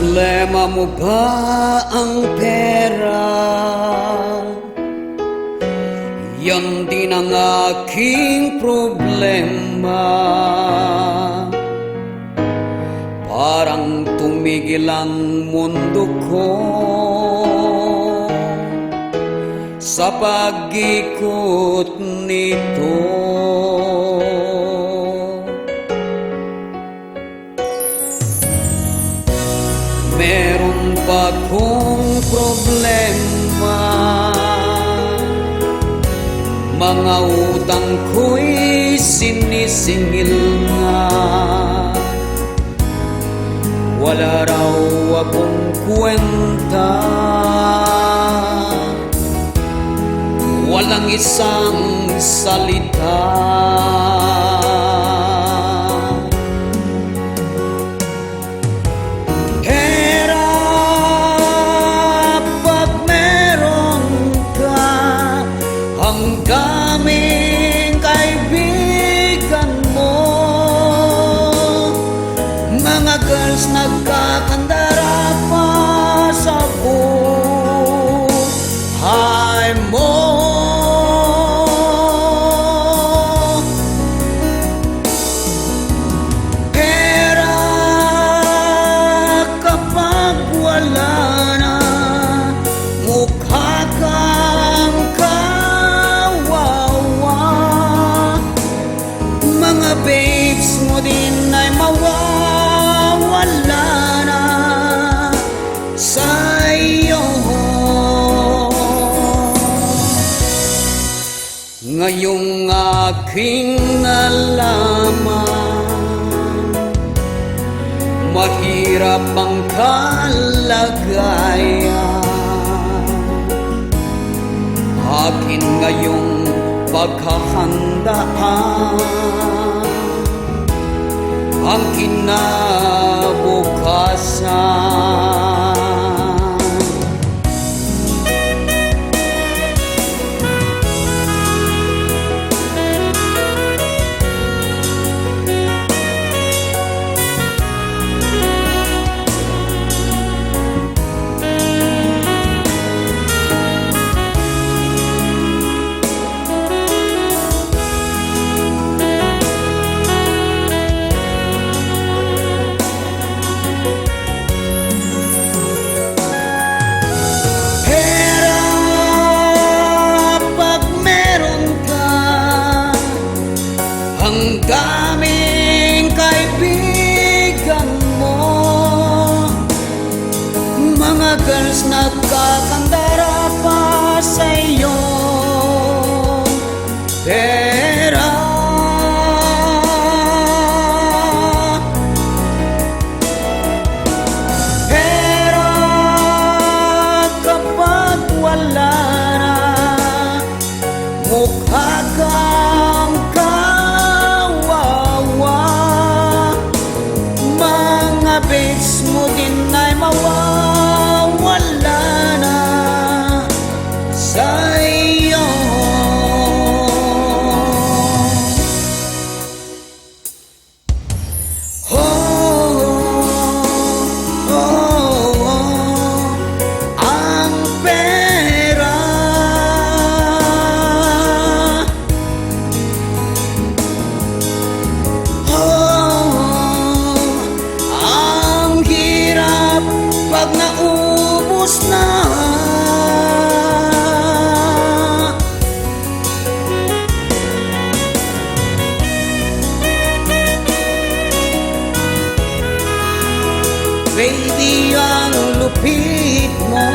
Problema mo ba ang pera? Yan din ang aking problema. Parang tumigil ang mundo ko sa pag-ikot nito. Meron pa kong problema, mga utang ko'y sinisingil na. Wala raw akong kwenta, walang isang salita. Daming kaibigan mo, mga girls nagkakandara pa sa buhay mo. Pera kapag wala na, mukha kang mga babes mo din ay mawawala na sa'yo. Ngayong aking nalaman, mahirap ang kalagayan. Akin ngayong paghahandaan ang kinabukasan. Ang daming kaibigan mo, mga girls nagkakandara pa sa iyong pera. Pera kapag wala na, mukha kang babes mo din ay mawawala na sa iyo. Ang pera pag naubos na. Baby, ang lupit mo,